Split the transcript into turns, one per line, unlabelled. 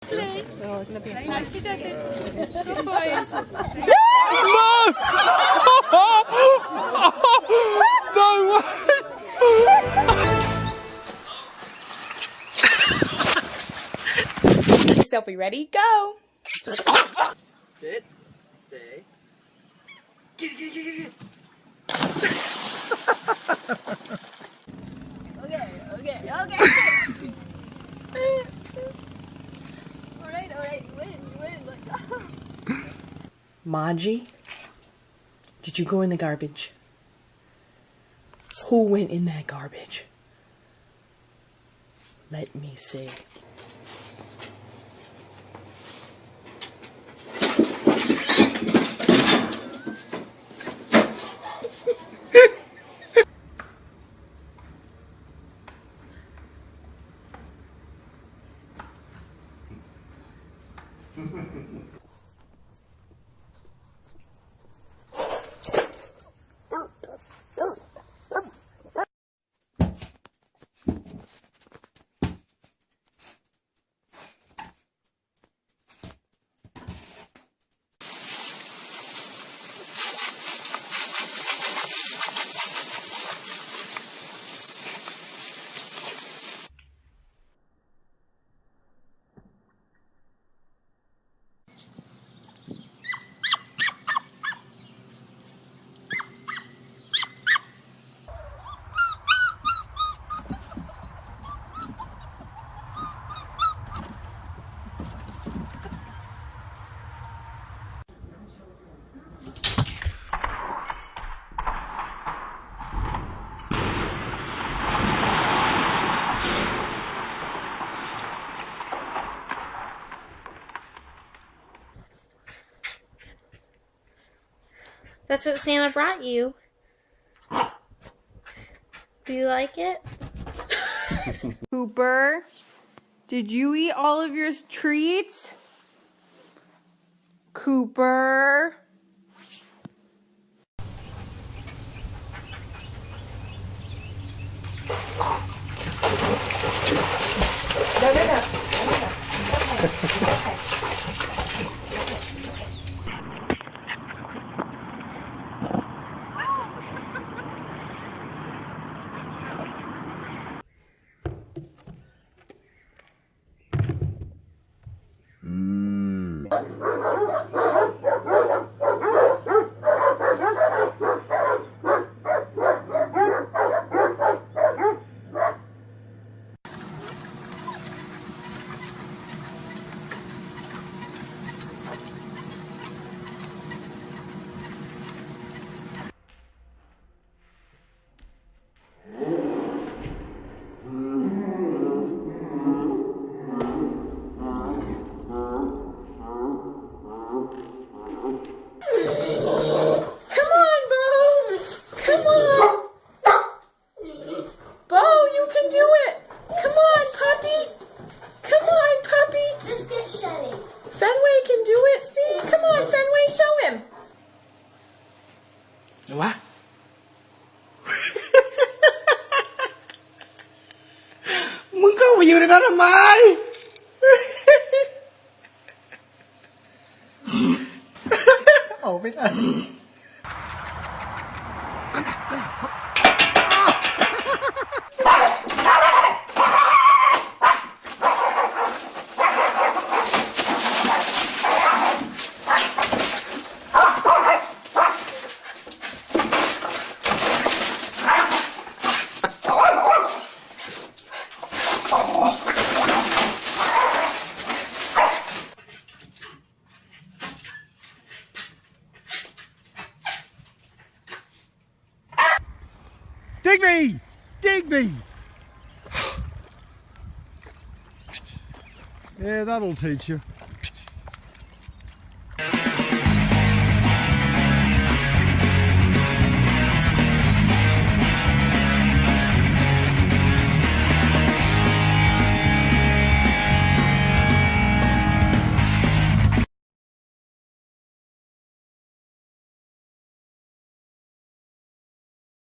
Slay. Nicely does it. Good boys.
No! No way!
Selfie ready, go!
Sit. Stay. Get it, get it, get it, get it. Okay. Alright, you win, let go.
Maji, did you go in the garbage? Who went in that garbage? Let me see.
That's what Santa brought you. Do you like it?
Cooper, did you eat all of your treats? Cooper.
What?มึงเข้าไปอยู่ในนั้นทำไม ออกไม่ได้ Digby! Digby! Yeah, that'll teach you.